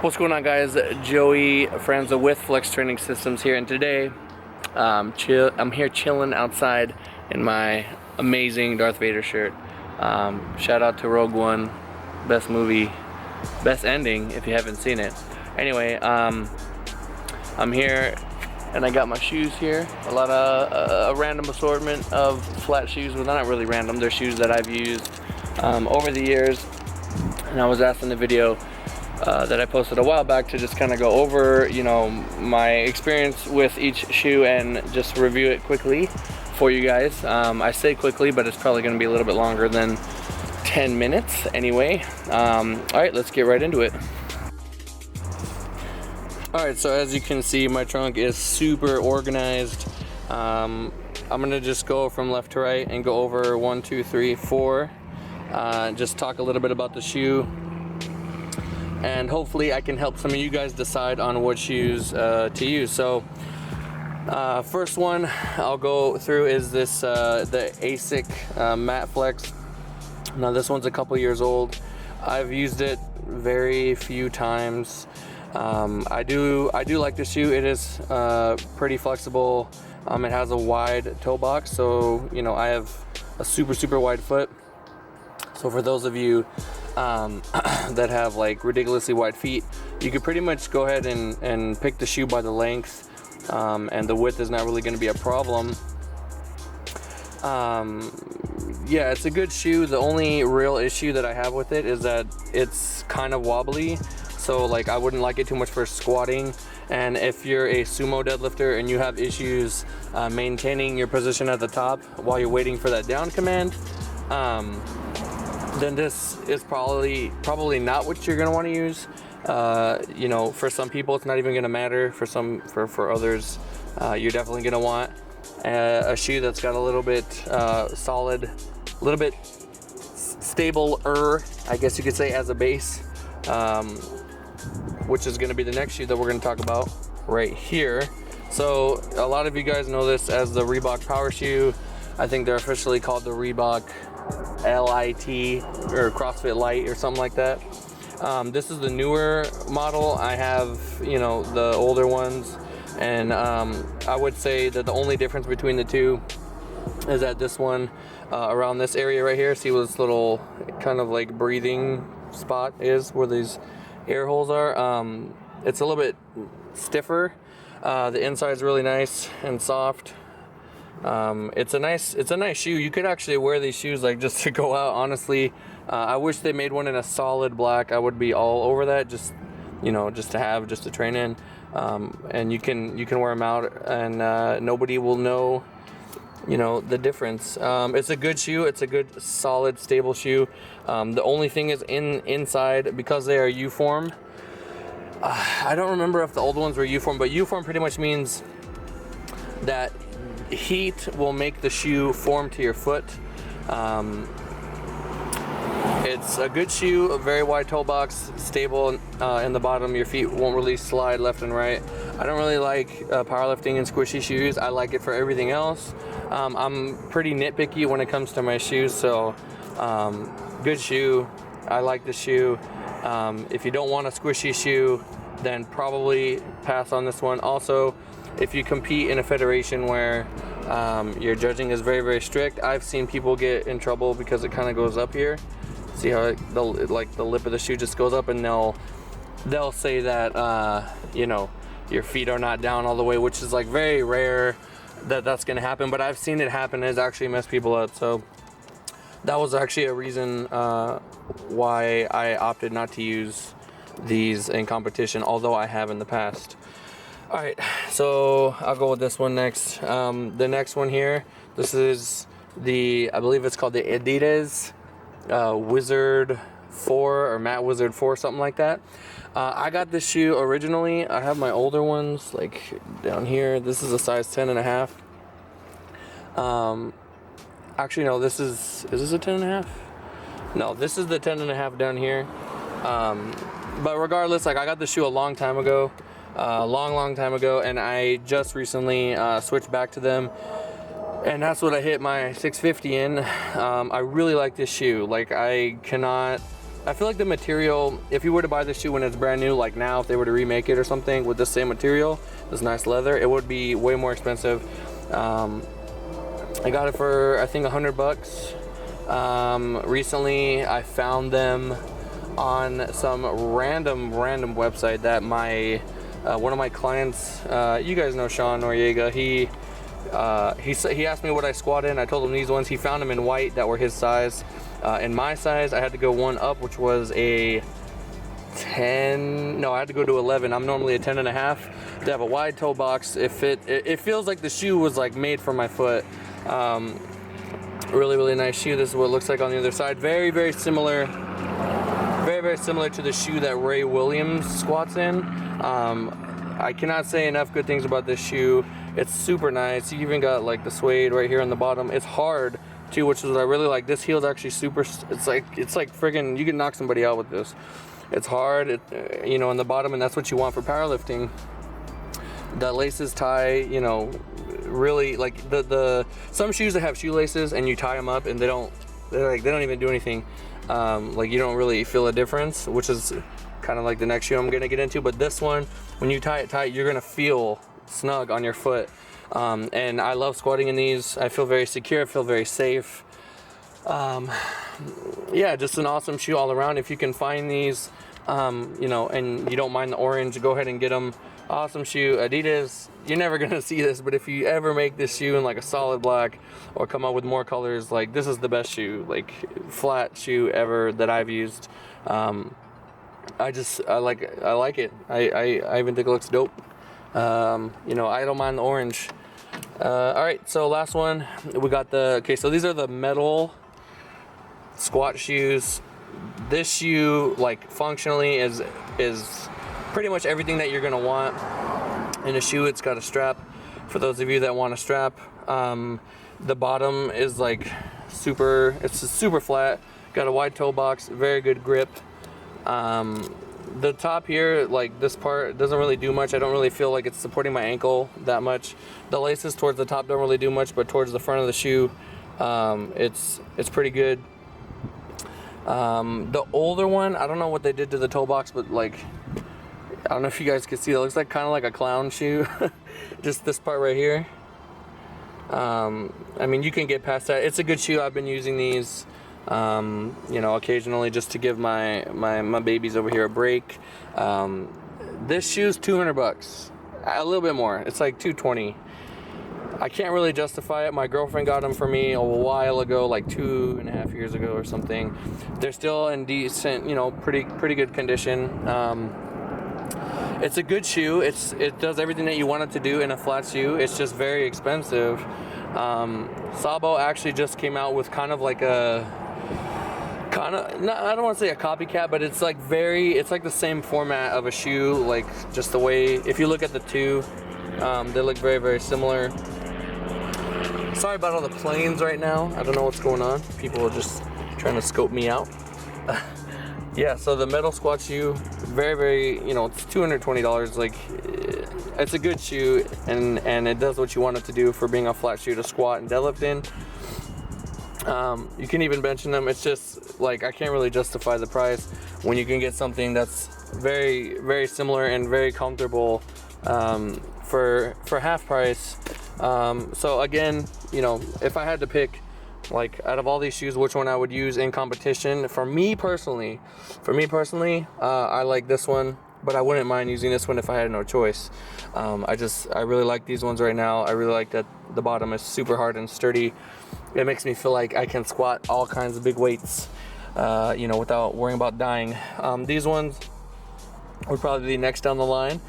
What's going on, guys? Joey Franzo with Flex Training Systems here, and today I'm here chilling outside in my amazing Darth Vader shirt. Shout out to Rogue One, best movie, best ending if you haven't seen it. Anyway, I'm here and I got my shoes here. A random assortment of flat shoes. Well, they're not really random. They're shoes that I've used over the years, and I was asked in the video that I posted a while back to just kind of go over, my experience with each shoe and just review it quickly for you guys. I say quickly, but it's probably going to be a little bit longer than 10 minutes anyway. All right, let's get right into it. All right, so as you can see, my trunk is super organized. I'm gonna just go from left to right and go over 1, 2, 3, 4. Just talk a little bit about the shoe, and hopefully I can help some of you guys decide on what shoes to use. So first one I'll go through is this the Asics Matflex. Now this one's a couple years old. I've used it very few times. I do like the shoe. It is pretty flexible. It has a wide toe box, so I have a super wide foot. So for those of you that have like ridiculously wide feet, you could pretty much go ahead and pick the shoe by the length, and the width is not really going to be a problem. Yeah, it's a good shoe. The only real issue that I have with it is that it's kind of wobbly, so like I wouldn't like it too much for squatting. And if you're a sumo deadlifter and you have issues maintaining your position at the top while you're waiting for that down command, then this is probably not what you're gonna want to use. For some people it's not even gonna matter. For others, you're definitely gonna want a shoe that's got a little bit solid, a little bit stable-er, I guess you could say, as a base, which is gonna be the next shoe that we're gonna talk about right here. So a lot of you guys know this as the Reebok Power Shoe. I think they're officially called the Reebok LIT or CrossFit Lite or something like that. This is the newer model. I have the older ones, and I would say that the only difference between the two is that this one around this area right here, see where this little kind of like breathing spot is, where these air holes are, it's a little bit stiffer. The inside is really nice and soft. It's a nice shoe. You could actually wear these shoes like just to go out, honestly. I wish they made one in a solid black. I would be all over that, just to train in. And you can wear them out, and nobody will know the difference. It's a good shoe. It's a good, solid, stable shoe. The only thing is inside, because they are U-Form. I don't remember if the old ones were U-Form, but U-Form pretty much means that heat will make the shoe form to your foot. It's a good shoe, a very wide toe box, stable in the bottom. Your feet won't really slide left and right. I don't really like powerlifting and squishy shoes. I like it for everything else. I'm pretty nitpicky when it comes to my shoes, so good shoe. I like the shoe. If you don't want a squishy shoe, then probably pass on this one. Also, if you compete in a federation where your judging is very strict, I've seen people get in trouble because it kind of goes up here. See how the lip of the shoe just goes up, and they'll say that your feet are not down all the way, which is like very rare that's gonna happen, but I've seen it happen. It's actually messed people up. So that was actually a reason why I opted not to use these in competition, although I have in the past. All right, so I'll go with this one next. The next one here, this is I believe it's called the Adidas Wizard 4 or Mat Wizard 4, something like that. I got this shoe originally. I have my older ones like down here. This is a size 10.5. Actually, no, is this a 10.5? No, this is the 10.5 down here. But regardless, like I got the shoe a long time ago. Long time ago, and I just recently switched back to them, and that's what I hit my 650 in. I really like this shoe. Like I cannot I feel like the material, if you were to buy this shoe when it's brand new, like now, if they were to remake it or something with the same material, this nice leather, it would be way more expensive. I got it for, I think, $100. Recently, I found them on some random website that my one of my clients, you guys know Sean Noriega, he asked me what I squat in. I told him these ones. He found them in white that were his size. In my size, I had to go one up, which was a 10. No, I had to go to 11. I'm normally a 10 and a half. To have a wide toe box, it feels like the shoe was like made for my foot. Really nice shoe. This is what it looks like on the other side. Very similar. Very similar to the shoe that Ray Williams squats in. I cannot say enough good things about this shoe. It's super nice. You even got like the suede right here on the bottom. It's hard too, which is what I really like. This heel is actually super. It's like friggin', you can knock somebody out with this. It's hard, you know, on the bottom, and that's what you want for powerlifting. The laces tie, you know, really like the some shoes that have shoelaces and you tie them up and they don't even do anything. Like you don't really feel a difference, which is kind of like the next shoe I'm gonna get into. But this one, when you tie it tight, you're gonna feel snug on your foot. And I love squatting in these. I feel very secure, I feel very safe. Yeah, just an awesome shoe all around. If you can find these, you know, and you don't mind the orange, go ahead and get them. Awesome shoe. Adidas, you're never gonna see this, but if you ever make this shoe in like a solid black or come up with more colors, like this is the best shoe, like flat shoe ever that I've used. I like it. I even think it looks dope. You know, I don't mind the orange. All right, so last one, we got so these are the metal squat shoes. This shoe, like functionally, is pretty much everything that you're gonna want in a shoe. It's got a strap for those of you that want a strap. The bottom is like it's super flat, got a wide toe box, very good grip. The top here, like this part, doesn't really do much. I don't really feel like it's supporting my ankle that much. The laces towards the top don't really do much, but towards the front of the shoe, it's pretty good. The older one, I don't know what they did to the toe box, but like, I don't know if you guys can see, it looks like kind of like a clown shoe. Just this part right here. I mean, you can get past that. It's a good shoe. I've been using these, you know, occasionally just to give my babies over here a break. This shoe's $200, a little bit more. It's like $220. I can't really justify it. My girlfriend got them for me a while ago, like 2.5 years ago or something. They're still in decent, you know, pretty good condition. It's a good shoe. It does everything that you want it to do in a flat shoe. It's just very expensive. Sabo actually just came out with kind of like I don't want to say a copycat, but it's like the same format of a shoe, like just the way, if you look at the two, they look very similar. Sorry about all the planes right now. I don't know what's going on. People are just trying to scope me out. Yeah, so the metal squat shoe, very, you know, it's $220. Like, it's a good shoe, and it does what you want it to do for being a flat shoe to squat and deadlift in. You can even bench in them. It's just like, I can't really justify the price when you can get something that's very similar and very comfortable for half price. So again, you know, if I had to pick, like, out of all these shoes, which one I would use in competition, for me personally, I like this one, but I wouldn't mind using this one if I had no choice. I really like these ones right now. I really like that the bottom is super hard and sturdy. It makes me feel like I can squat all kinds of big weights, you know, without worrying about dying. These ones would probably be next down the line.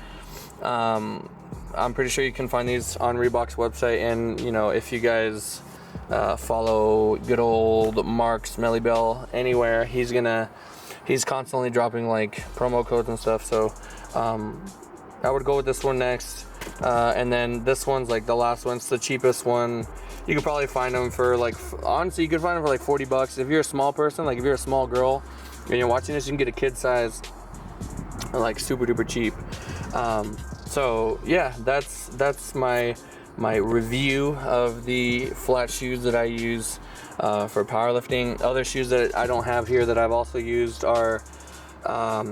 I'm pretty sure you can find these on Reebok's website, and you know, if you guys follow good old Mark Smelly Bell anywhere, he's constantly dropping like promo codes and stuff. So I would go with this one next, and then this one's like the last one. It's the cheapest one. You could probably find them for like, honestly, you could find them for like $40. If you're a small person, like if you're a small girl and you're watching this, you can get a kid size like super duper cheap. So yeah, that's my my review of the flat shoes that I use for powerlifting. Other shoes that I don't have here that I've also used are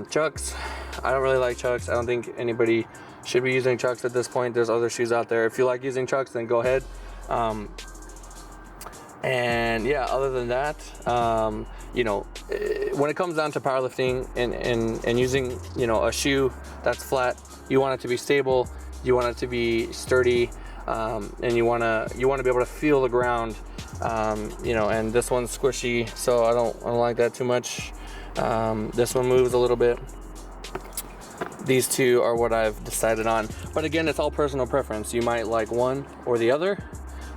Chucks. I don't really like Chucks. I don't think anybody should be using Chucks at this point. There's other shoes out there. If you like using Chucks, then go ahead. And yeah, other than that, you know, when it comes down to powerlifting and using, you know, a shoe that's flat, you want it to be stable, you want it to be sturdy, and you want to be able to feel the ground, you know. And this one's squishy, so I don't like that too much. This one moves a little bit. These two are what I've decided on, but again, it's all personal preference. You might like one or the other.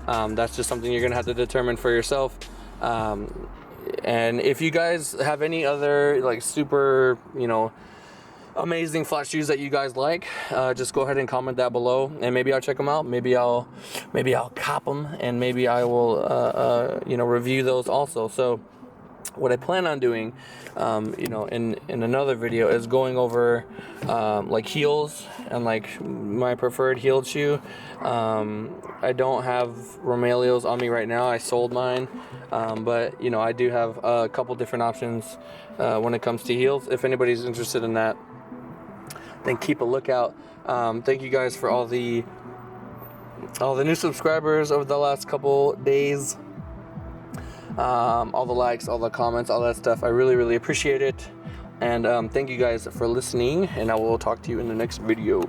That's just something you're gonna have to determine for yourself. And if you guys have any other like super, you know, amazing flat shoes that you guys like, just go ahead and comment that below, and maybe I'll check them out. Maybe I'll cop them, and maybe I will, you know, review those also. So what I plan on doing, you know, in another video is going over like heels and like my preferred heeled shoe. I don't have Romaleos on me right now. I sold mine, but you know, I do have a couple different options when it comes to heels. If anybody's interested in that, then keep a lookout. Thank you guys for all the new subscribers over the last couple days. All the likes, all the comments, all that stuff. I really appreciate it. And thank you guys for listening, and I will talk to you in the next video.